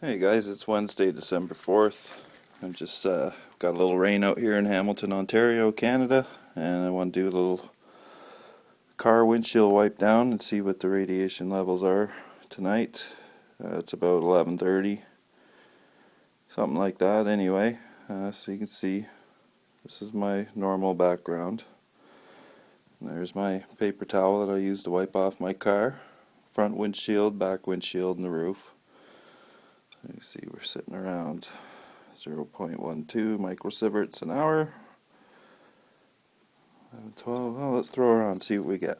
Hey guys, it's Wednesday, December 4th. I'm just got a little rain out here in Hamilton, Ontario, Canada, and I want to do a little car windshield wipe down and see what the radiation levels are tonight. It's about 11:30, something like that anyway. So you can see this is my normal background. And there's my paper towel that I use to wipe off my car. Front windshield, back windshield, and the roof. You see we're sitting around 0.12 microsieverts an hour. 11, 12. Well, let's throw around and see what we get.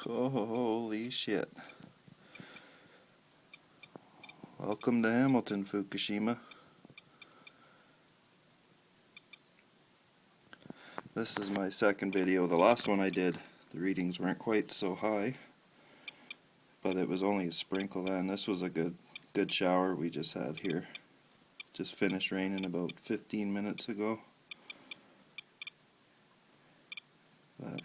Oh, holy shit. Welcome to Hamilton, Fukushima. This is my second video. The last one I did, the readings weren't quite so high, but it was only a sprinkle then. This was a good shower we just had here. Just finished raining about 15 minutes ago. But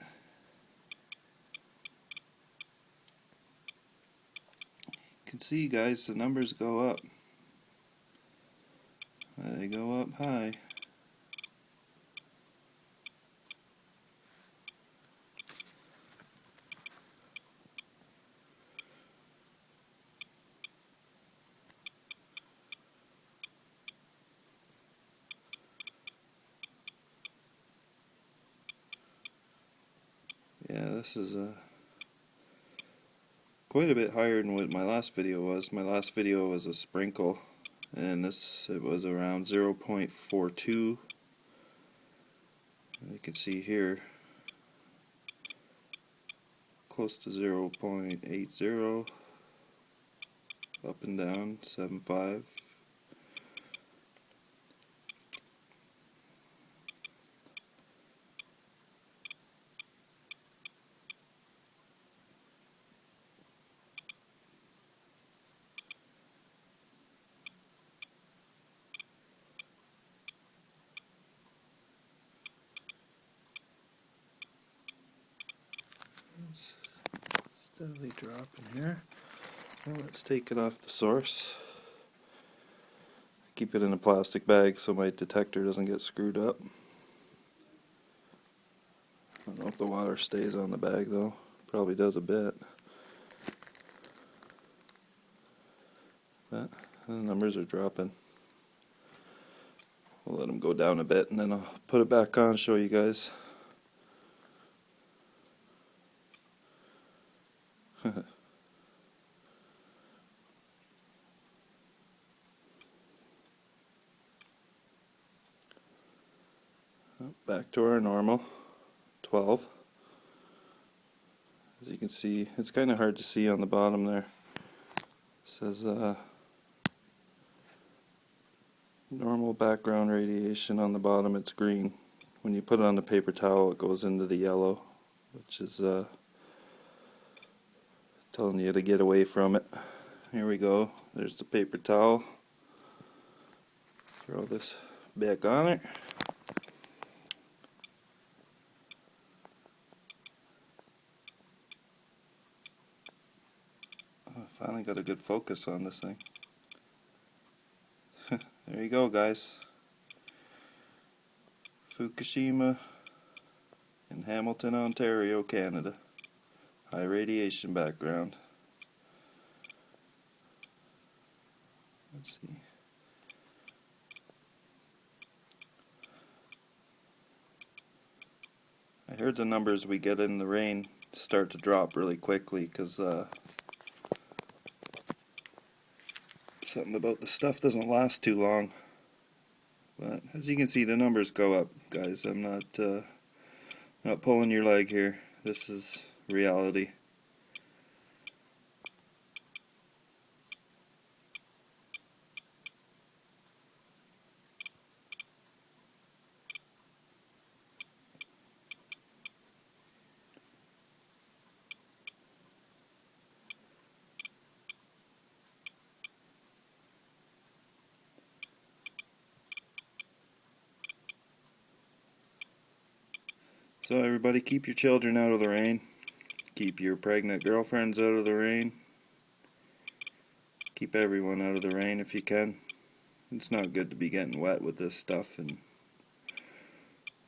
you can see, guys, the numbers go up. They go up high. Yeah, this is quite a bit higher than what my last video was. My last video was a sprinkle, and it was around 0.42. You can see here, close to 0.80, up and down, 7.5. Steadily dropping here. Well, let's take it off the source. Keep it in a plastic bag so my detector doesn't get screwed up. I don't know if the water stays on the bag though. Probably does a bit. But the numbers are dropping. We'll let them go down a bit and then I'll put it back on and show you guys. Back to our normal 12. As you can see, it's kind of hard to see on the bottom there. It says normal background radiation on the bottom, it's green. When you put it on the paper towel, it goes into the yellow, which is telling you to get away from it. Here we go. There's the paper towel. Throw this back on it. Oh, I finally got a good focus on this thing. There you go, guys. Fukushima in Hamilton, Ontario, Canada. High radiation background. Let's see. I heard the numbers we get in the rain start to drop really quickly because something about the stuff doesn't last too long. But as you can see, the numbers go up, guys. I'm not pulling your leg here. This is reality. So everybody, keep your children out of the rain. Keep your pregnant girlfriends out of the rain. Keep everyone out of the rain if you can. It's not good to be getting wet with this stuff and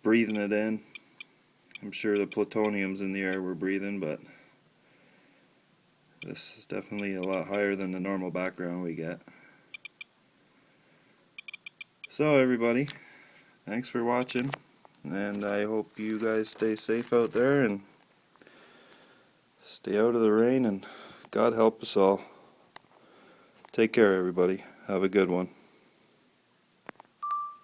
breathing it in. I'm sure the plutonium's in the air we're breathing, but this is definitely a lot higher than the normal background we get. So everybody, thanks for watching, and I hope you guys stay safe out there and stay out of the rain, and God help us all. Take care everybody. Have a good one.